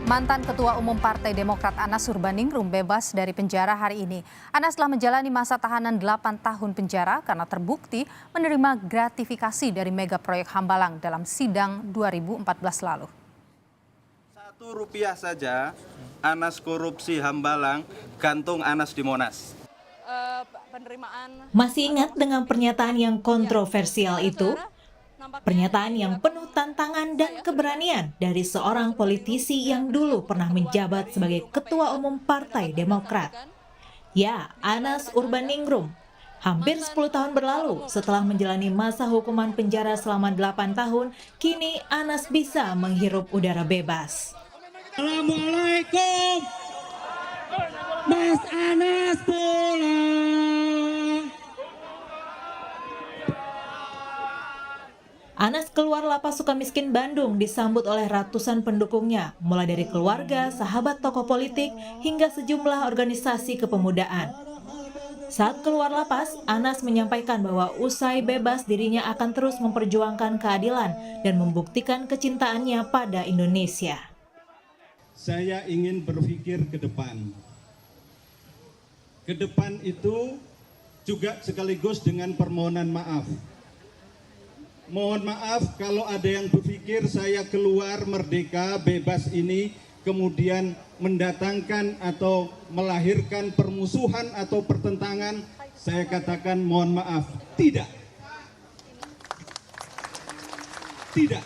Mantan Ketua Umum Partai Demokrat Anas Urbaningrum bebas dari penjara hari ini. Anas telah menjalani masa tahanan 8 tahun penjara karena terbukti menerima gratifikasi dari mega proyek Hambalang dalam sidang 2014 lalu. Rp1 saja, Anas korupsi Hambalang, gantung Anas di Monas. Masih ingat dengan pernyataan yang kontroversial itu? Pernyataan yang penuh tantangan dan keberanian dari seorang politisi yang dulu pernah menjabat sebagai Ketua Umum Partai Demokrat. Ya, Anas Urbaningrum. Hampir 10 tahun berlalu setelah menjalani masa hukuman penjara selama 8 tahun, kini Anas bisa menghirup udara bebas. Assalamualaikum, Mas Anas pulang. Anas keluar lapas Sukamiskin Bandung disambut oleh ratusan pendukungnya, mulai dari keluarga, sahabat tokoh politik, hingga sejumlah organisasi kepemudaan. Saat keluar lapas, Anas menyampaikan bahwa usai bebas dirinya akan terus memperjuangkan keadilan dan membuktikan kecintaannya pada Indonesia. Saya ingin berpikir ke depan. Ke depan itu juga sekaligus dengan permohonan maaf. Mohon maaf kalau ada yang berpikir saya keluar merdeka, bebas ini, kemudian mendatangkan atau melahirkan permusuhan atau pertentangan. Saya katakan mohon maaf, tidak. Tidak.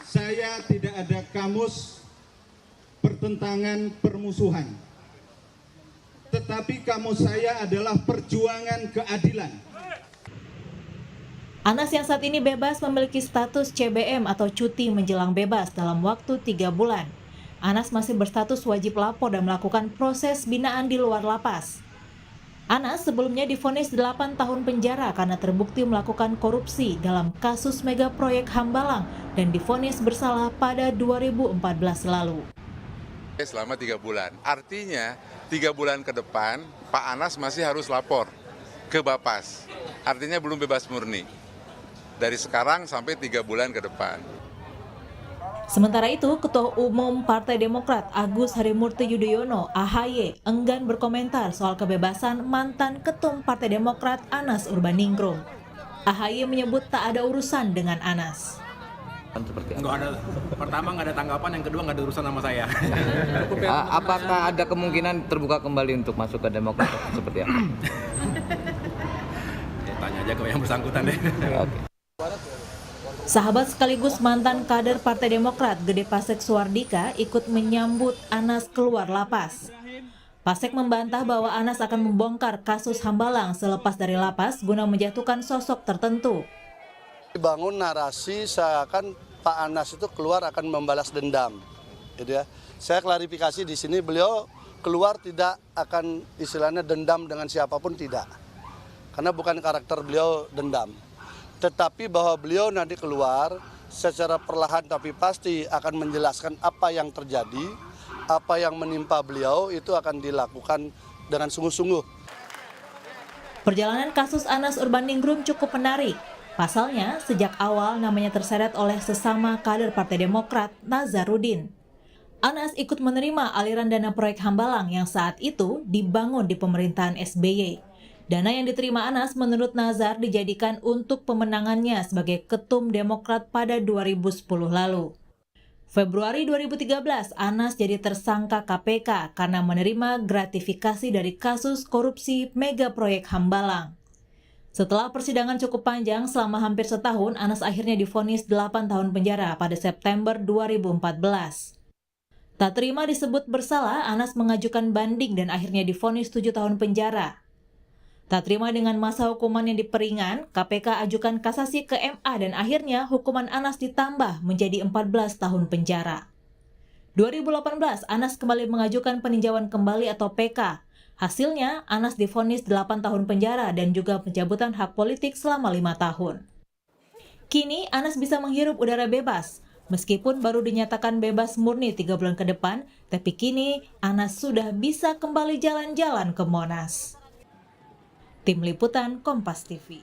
Saya tidak ada kamus pertentangan permusuhan. Tetapi kamus saya adalah perjuangan keadilan. Anas yang saat ini bebas memiliki status CBM atau cuti menjelang bebas dalam waktu 3 bulan. Anas masih berstatus wajib lapor dan melakukan proses binaan di luar lapas. Anas sebelumnya divonis 8 tahun penjara karena terbukti melakukan korupsi dalam kasus mega proyek Hambalang dan divonis bersalah pada 2014 lalu. Selama 3 bulan, artinya 3 bulan ke depan Pak Anas masih harus lapor ke Bapas, artinya belum bebas murni. Dari sekarang sampai 3 bulan ke depan. Sementara itu, Ketua Umum Partai Demokrat Agus Harimurti Yudhoyono (AHY) enggan berkomentar soal kebebasan mantan Ketum Partai Demokrat Anas Urbaningrum. AHY menyebut tak ada urusan dengan Anas. Nggak ada, pertama nggak ada tanggapan, yang kedua nggak ada urusan sama saya. Apakah ada kemungkinan terbuka kembali untuk masuk ke Demokrat seperti apa? Ya, tanya aja ke yang bersangkutan deh. Okay. Sahabat sekaligus mantan kader Partai Demokrat Gede Pasek Suardika ikut menyambut Anas keluar lapas. Pasek membantah bahwa Anas akan membongkar kasus Hambalang selepas dari lapas guna menjatuhkan sosok tertentu. Dibangun narasi seakan Pak Anas itu keluar akan membalas dendam, gitu ya. Saya klarifikasi di sini, beliau keluar tidak akan istilahnya dendam dengan siapapun, tidak, karena bukan karakter beliau dendam. Tetapi bahwa beliau nanti keluar secara perlahan tapi pasti akan menjelaskan apa yang terjadi, apa yang menimpa beliau itu akan dilakukan dengan sungguh-sungguh. Perjalanan kasus Anas Urbaningrum cukup menarik. Pasalnya, sejak awal namanya terseret oleh sesama kader Partai Demokrat, Nazarudin. Anas ikut menerima aliran dana proyek Hambalang yang saat itu dibangun di pemerintahan SBY. Dana yang diterima Anas menurut Nazar dijadikan untuk pemenangannya sebagai Ketum Demokrat pada 2010 lalu. Februari 2013, Anas jadi tersangka KPK karena menerima gratifikasi dari kasus korupsi mega proyek Hambalang. Setelah persidangan cukup panjang selama hampir setahun, Anas akhirnya divonis 8 tahun penjara pada September 2014. Tak terima disebut bersalah, Anas mengajukan banding dan akhirnya divonis 7 tahun penjara. Tak terima dengan masa hukuman yang diperingan, KPK ajukan kasasi ke MA dan akhirnya hukuman Anas ditambah menjadi 14 tahun penjara. 2018, Anas kembali mengajukan peninjauan kembali atau PK. Hasilnya, Anas divonis 8 tahun penjara dan juga pencabutan hak politik selama 5 tahun. Kini, Anas bisa menghirup udara bebas. Meskipun baru dinyatakan bebas murni 3 bulan ke depan, tapi kini Anas sudah bisa kembali jalan-jalan ke Monas. Tim Liputan Kompas TV.